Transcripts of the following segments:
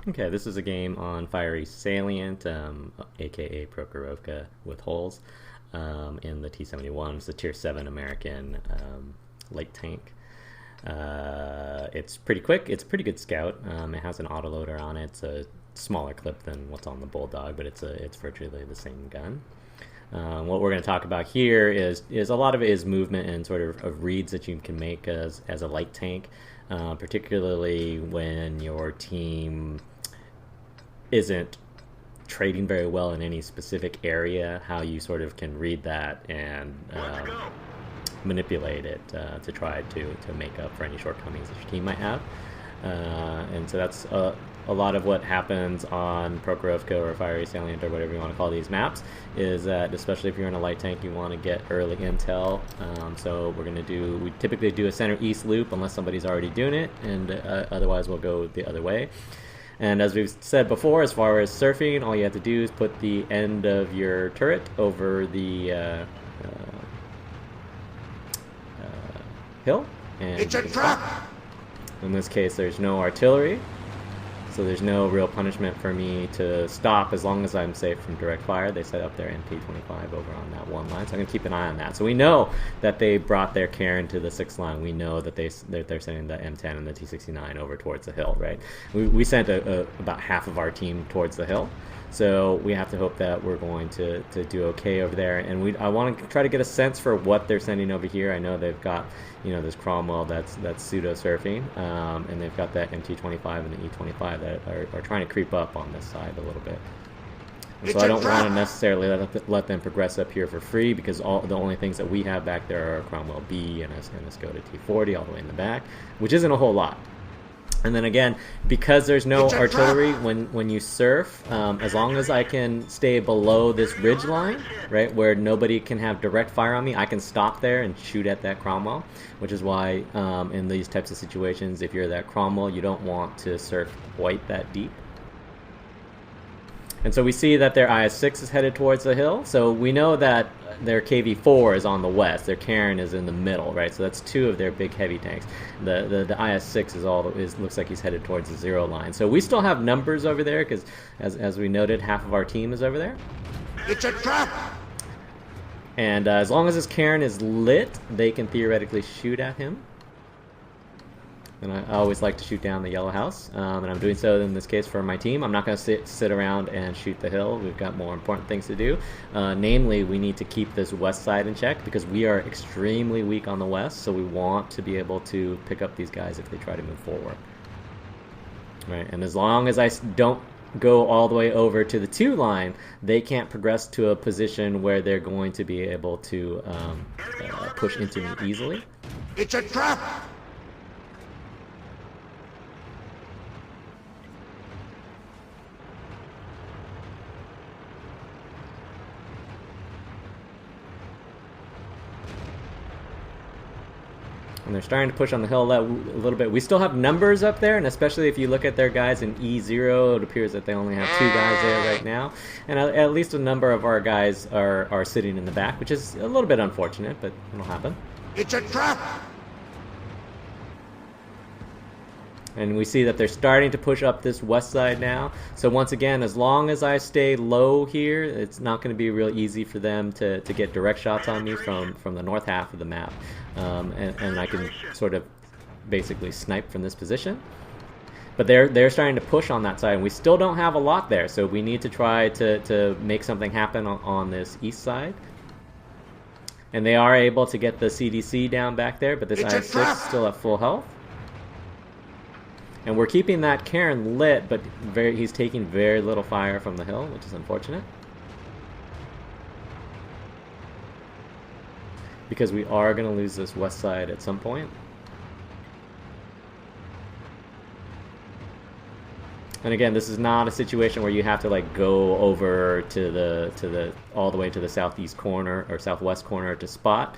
Okay, this is a game on Fiery Salient, aka Prokhorovka with holes, in the T71. It's a Tier 7 American light tank. It's pretty quick. It's a pretty good scout. It has an autoloader on it. It's a smaller clip than what's on the Bulldog, but it's virtually the same gun. What we're going to talk about here is a lot of it is movement and sort of reads that you can make as a light tank, particularly when your team isn't trading very well in any specific area, how you sort of can read that and manipulate it to try to make up for any shortcomings that your team might have. And so that's a lot of what happens on Prokhorovka or Fiery Salient or whatever you want to call these maps, is that especially if you're in a light tank, you want to get early intel. So we typically do a center east loop unless somebody's already doing it, and otherwise we'll go the other way. And as we've said before, as far as surfing, all you have to do is put the end of your turret over the hill. And it's a trap! In this case, there's no artillery, so there's no real punishment for me to stop as long as I'm safe from direct fire. They set up their MP25 over on that one line, so I'm going to keep an eye on that. So we know that they brought their Karen to the 6th line. We know that they're sending the M10 and the T69 over towards the hill, right? We sent about half of our team towards the hill, so we have to hope that we're going to do okay over there. And I want to try to get a sense for what they're sending over here. I know they've got, this Cromwell that's pseudo surfing, and they've got that MT25 and the E25 that are trying to creep up on this side a little bit. And so I don't want to necessarily let them progress up here for free, because the only things that we have back there are Cromwell B and a Skoda T40 all the way in the back, which isn't a whole lot. And then again, because there's no artillery when you surf, as long as I can stay below this ridge line, right, where nobody can have direct fire on me, I can stop there and shoot at that Cromwell, which is why in these types of situations, if you're that Cromwell, you don't want to surf quite that deep. And so we see that their IS-6 is headed towards the hill, so we know that their KV-4 is on the west, their Karen is in the middle, right? So that's two of their big heavy tanks. The IS-6 looks like he's headed towards the 0 line. So we still have numbers over there, because as we noted, half of our team is over there. It's a trap! And as long as his Karen is lit, they can theoretically shoot at him. And I always like to shoot down the yellow house, and I'm doing so in this case for my team. I'm not going to sit around and shoot the hill. We've got more important things to do. Namely, we need to keep this west side in check, because we are extremely weak on the west, so we want to be able to pick up these guys if they try to move forward. Right, and as long as I don't go all the way over to the 2 line, they can't progress to a position where they're going to be able to push into me easily. It's a trap! And they're starting to push on the hill a little bit. We still have numbers up there, and especially if you look at their guys in E0, it appears that they only have 2 guys there right now. And at least a number of our guys are sitting in the back, which is a little bit unfortunate, but it'll happen. It's a trap! And we see that they're starting to push up this west side now. So once again, as long as I stay low here, it's not going to be real easy for them to get direct shots on me from the north half of the map. And I can sort of basically snipe from this position. But they're starting to push on that side, and we still don't have a lot there. So we need to try to make something happen on this east side. And they are able to get the CDC down back there, but this IS-6 is still at full health. And we're keeping that Karen lit, but he's taking very little fire from the hill, which is unfortunate. Because we are going to lose this west side at some point. And again, this is not a situation where you have to like go over to the all the way to the southeast corner or southwest corner to spot.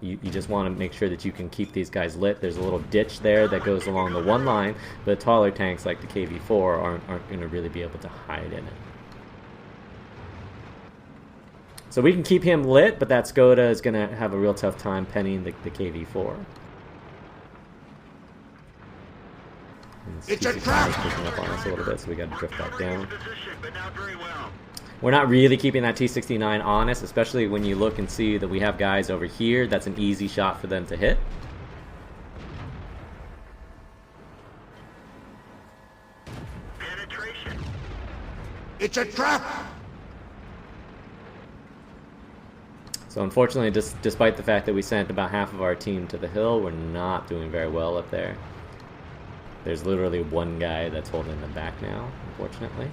You just want to make sure that you can keep these guys lit. There's a little ditch there that goes along the 1 line, but taller tanks like the KV-4 aren't going to really be able to hide in it. So we can keep him lit, but that Skoda is going to have a real tough time penning the KV-4. And T71 is pushing up on us a little bit, so we got to drift back down. We're not really keeping that T69 honest, especially when you look and see that we have guys over here. That's an easy shot for them to hit. Penetration. It's a trap! So unfortunately, despite the fact that we sent about half of our team to the hill, we're not doing very well up there. There's literally one guy that's holding them back now, unfortunately.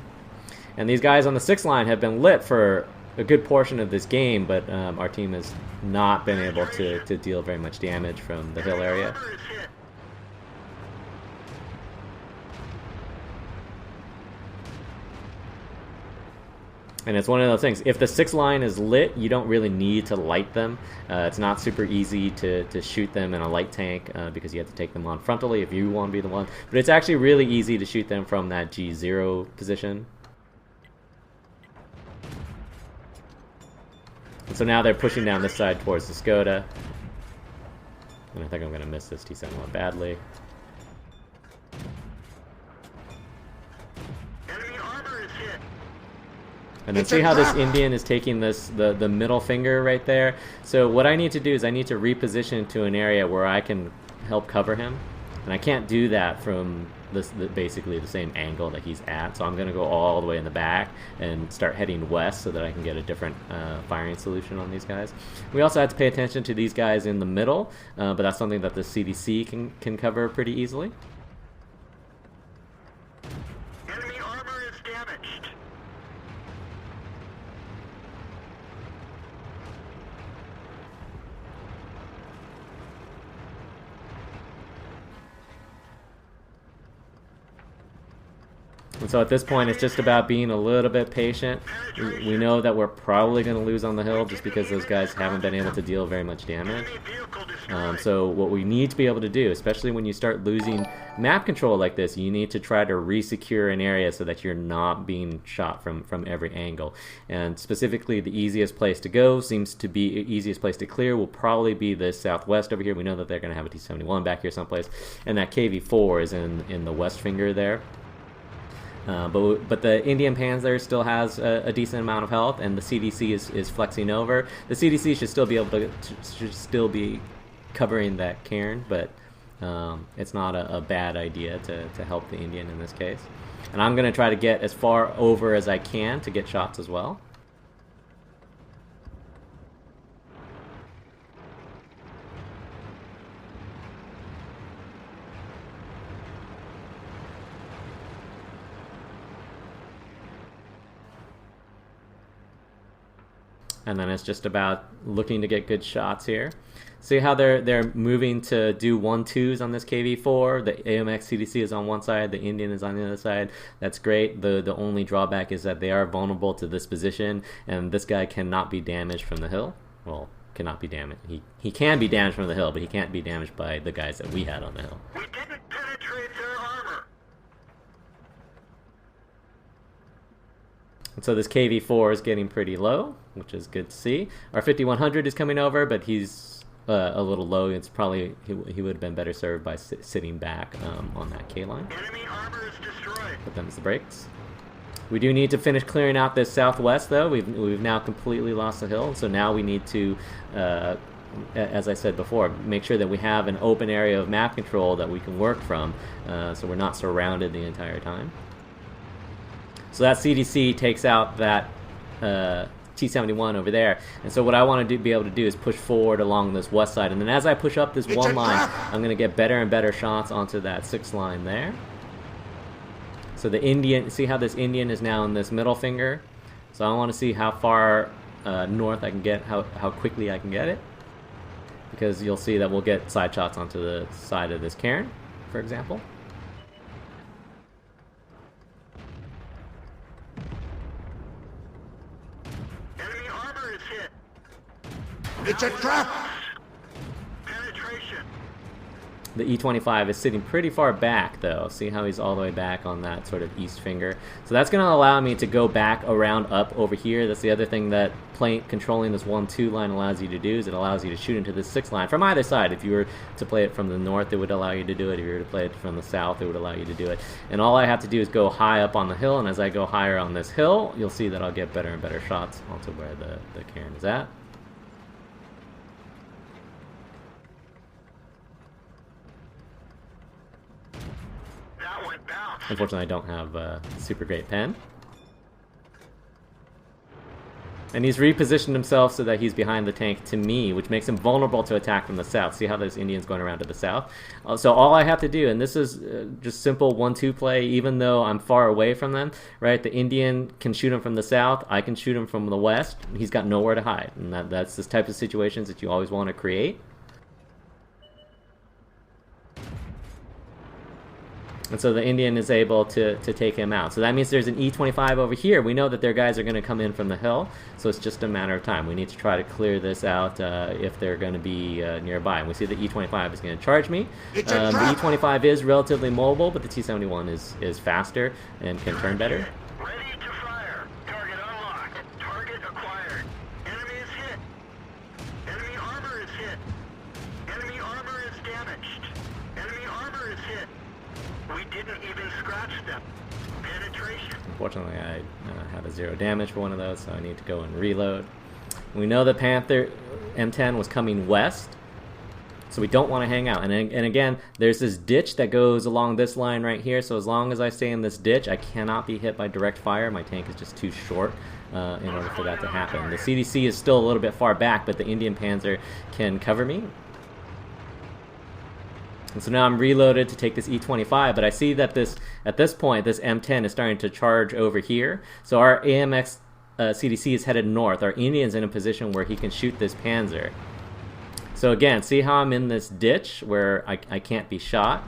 And these guys on the 6th line have been lit for a good portion of this game, but our team has not been able to deal very much damage from the hill area. And it's one of those things, if the 6th line is lit, you don't really need to light them. It's not super easy to shoot them in a light tank because you have to take them on frontally if you want to be the one. But it's actually really easy to shoot them from that G0 position. And so now they're pushing down this side towards the Skoda. And I think I'm going to miss this T71 badly. And then see how this Indian is taking the middle finger right there. So what I need to do is I need to reposition to an area where I can help cover him. And I can't do that from basically the same angle that he's at. So I'm going to go all the way in the back and start heading west so that I can get a different firing solution on these guys. We also have to pay attention to these guys in the middle, but that's something that the CDC can cover pretty easily. Enemy armor is damaged. And so at this point, it's just about being a little bit patient. We know that we're probably going to lose on the hill just because those guys haven't been able to deal very much damage. So what we need to be able to do, especially when you start losing map control like this, you need to try to re-secure an area so that you're not being shot from every angle. And specifically, the easiest place to go seems to be, easiest place to clear will probably be the southwest over here. We know that they're going to have a T71 back here someplace. And that KV-4 is in the west finger there. But the Indian Panzer still has a decent amount of health, and the CDC is flexing over. The CDC should still be able to covering that cairn, but it's not a bad idea to help the Indian in this case. And I'm going to try to get as far over as I can to get shots as well. And then it's just about looking to get good shots here. See how they're moving to do 1-2s on this KV-4. The AMX CDC is on one side, the Indian is on the other side. That's great. The only drawback is that they are vulnerable to this position, and this guy cannot be damaged from the hill. Well, cannot be damaged. He can be damaged from the hill, but he can't be damaged by the guys that we had on the hill. We didn't penetrate their armor. And so this KV-4 is getting pretty low, which is good to see. Our 5100 is coming over, but he's a little low. It's probably he would have been better served by sitting back on that K line. Enemy armor is destroyed. But them's the brakes. We do need to finish clearing out this southwest, though. We've now completely lost the hill, so now we need to, as I said before, make sure that we have an open area of map control that we can work from, so we're not surrounded the entire time. So that CDC takes out that T71 over there. And so what I want to be able to do is push forward along this west side. And then as I push up this one line, I'm going to get better and better shots onto that 6th line there. So the Indian, see how this Indian is now in this middle finger? So I want to see how far north I can get, how quickly I can get it. Because you'll see that we'll get side shots onto the side of this cairn, for example. It's a trap! Penetration. The E25 is sitting pretty far back, though. See how he's all the way back on that sort of east finger? So that's going to allow me to go back around up over here. That's the other thing that controlling this 1-2 line allows you to do, is it allows you to shoot into this 6 line from either side. If you were to play it from the north, it would allow you to do it. If you were to play it from the south, it would allow you to do it. And all I have to do is go high up on the hill, and as I go higher on this hill, you'll see that I'll get better and better shots onto where the cairn is at. Unfortunately, I don't have a super great pen. And he's repositioned himself so that he's behind the tank to me, which makes him vulnerable to attack from the south. See how those Indians going around to the south? So all I have to do, and this is just simple 1-2 play, even though I'm far away from them, right? The Indian can shoot him from the south. I can shoot him from the west. He's got nowhere to hide. And that's this type of situations that you always want to create. And so the Indian is able to take him out. So that means there's an E25 over here. We know that their guys are going to come in from the hill, so it's just a matter of time. We need to try to clear this out if they're going to be nearby. And we see the E25 is going to charge me. The E25 is relatively mobile, but the T71 is faster and can turn better. Ready to fire. Target unlocked. Target acquired. Enemy is hit. Enemy armor is hit. Enemy armor is damaged. Enemy armor is hit. We didn't even scratch them. Penetration. Unfortunately, I had a 0 damage for one of those, so I need to go and reload. We know the Panther M10 was coming west, so we don't want to hang out. And again, there's this ditch that goes along this line right here, so as long as I stay in this ditch, I cannot be hit by direct fire. My tank is just too short in order for that to happen. The CDC is still a little bit far back, but the Indian Panzer can cover me. And so now I'm reloaded to take this E25, but I see that at this point, this M10 is starting to charge over here. So our AMX CDC is headed north. Our Indian's in a position where he can shoot this Panzer. So again, see how I'm in this ditch where I can't be shot?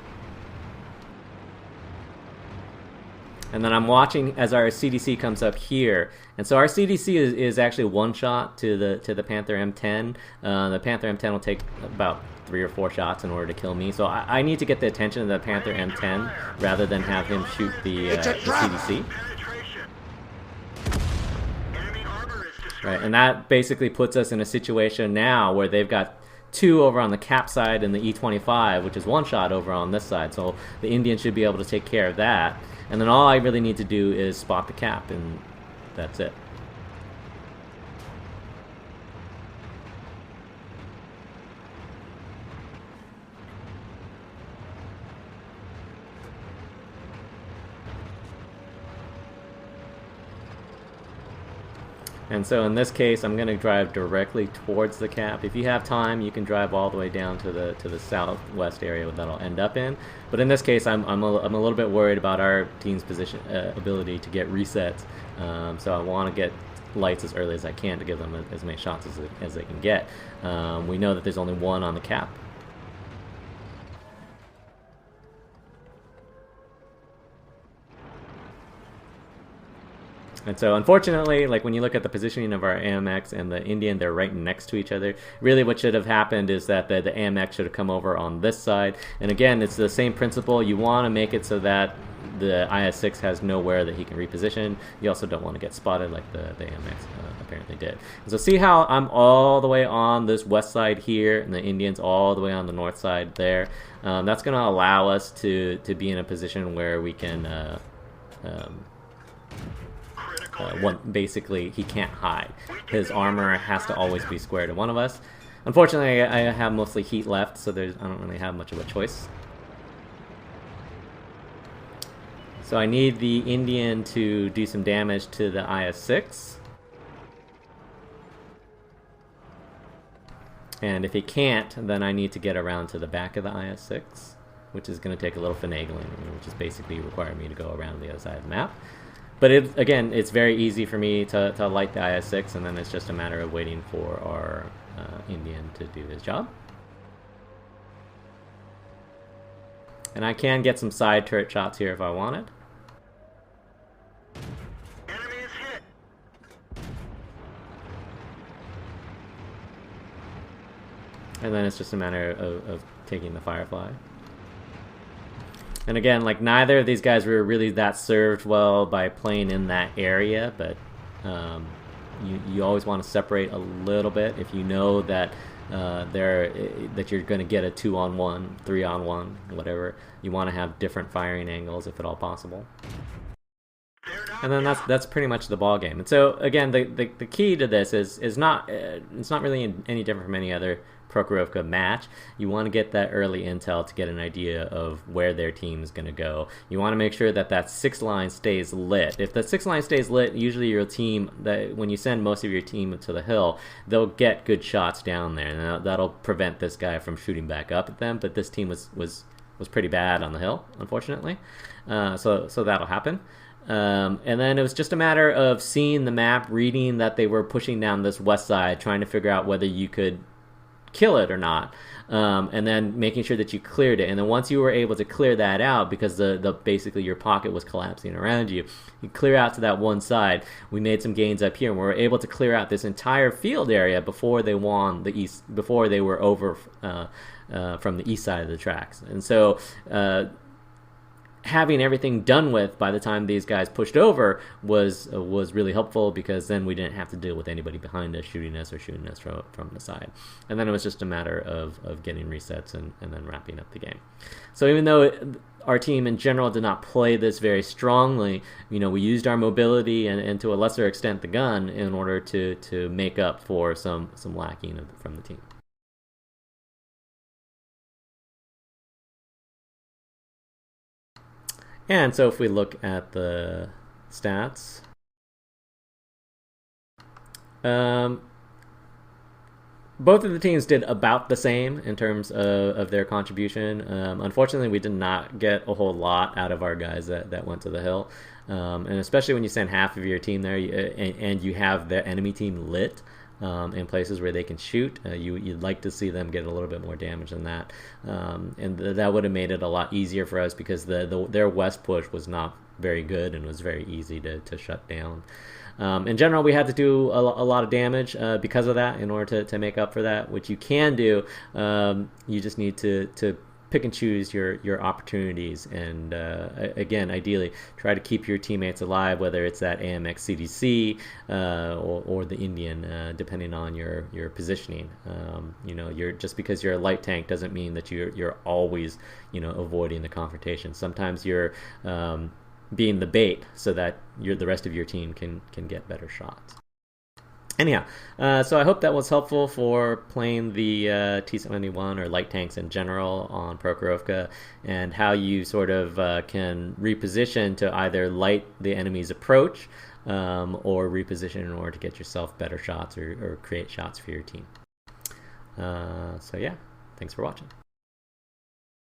And then I'm watching as our CDC comes up here. And so our CDC is actually one shot to the Panther M10. The Panther M10 will take about 3 or 4 shots in order to kill me. So I need to get the attention of the Panther M10 rather than have him shoot the CDC. Right, and that basically puts us in a situation now where they've got 2 over on the cap side and the E25, which is 1 shot over on this side. So the Indian should be able to take care of that. And then all I really need to do is spot the cap, and that's it. And so in this case, I'm going to drive directly towards the cap. If you have time, you can drive all the way down to the southwest area that I'll end up in. But in this case, I'm a little bit worried about our team's position ability to get resets. So I want to get lights as early as I can to give them as many shots as they can get. We know that there's only 1 on the cap. And so unfortunately, like when you look at the positioning of our AMX and the Indian, they're right next to each other. Really what should have happened is that the AMX should have come over on this side. And again, it's the same principle. You want to make it so that the IS-6 has nowhere that he can reposition. You also don't want to get spotted like the AMX apparently did. And so see how I'm all the way on this west side here, and the Indians all the way on the north side there. That's going to allow us to be in a position where we can... basically, he can't hide. His armor has to always be square to one of us. Unfortunately, I have mostly heat left, so I don't really have much of a choice. So I need the Indian to do some damage to the IS-6. And if he can't, then I need to get around to the back of the IS-6, which is going to take a little finagling, which is basically require me to go around the other side of the map. But again, it's very easy for me to light the IS-6, and then it's just a matter of waiting for our Indian to do his job. And I can get some side turret shots here if I wanted. Enemy is hit. And then it's just a matter of taking the Firefly. And again, like neither of these guys were really that served well by playing in that area, but you always want to separate a little bit if you know that that you're going to get a 2-on-1, 3-on-1, whatever. You want to have different firing angles if at all possible. And then that's pretty much the ball game. And so again, the key to this is not it's not really any different from any other Prokhorovka match. You want to get that early intel to get an idea of where their team is going to go. You want to make sure that that 6 line stays lit. If the 6 line stays lit, usually your team, that when you send most of your team to the hill, they'll get good shots down there, and that'll prevent this guy from shooting back up at them. But this team was pretty bad on the hill, unfortunately. So that'll happen. And then it was just a matter of seeing the map, reading that they were pushing down this west side, trying to figure out whether you could kill it or not, and then making sure that you cleared it. And then once you were able to clear that out, because the basically your pocket was collapsing around you, you clear out to that one side. We made some gains up here, and we were able to clear out this entire field area before they won the east, before they were over from the east side of the tracks. And so having everything done with by the time these guys pushed over was really helpful, because then we didn't have to deal with anybody behind us shooting us or shooting us from the side. And then it was just a matter of getting resets and then wrapping up the game. So even though our team in general did not play this very strongly, we used our mobility and to a lesser extent the gun in order to make up for some lacking from the team. And so if we look at the stats, both of the teams did about the same in terms of their contribution. Unfortunately, we did not get a whole lot out of our guys that went to the hill. And especially when you send half of your team there and you have the enemy team lit in places where they can shoot, you'd like to see them get a little bit more damage than that. And that would have made it a lot easier for us, because their west push was not very good and was very easy to shut down. In general, we had to do a lot of damage because of that in order to make up for that, which you can do. You just need to pick and choose your opportunities, and again, ideally try to keep your teammates alive, whether it's that AMX CDC or the Indian, depending on your positioning. Just because you're a light tank doesn't mean that you're always avoiding the confrontation. Sometimes you're being the bait so that the rest of your team can get better shots. Anyhow, so I hope that was helpful for playing the T71 or light tanks in general on Prokhorovka, and how you sort of can reposition to either light the enemy's approach or reposition in order to get yourself better shots or create shots for your team. So yeah, thanks for watching.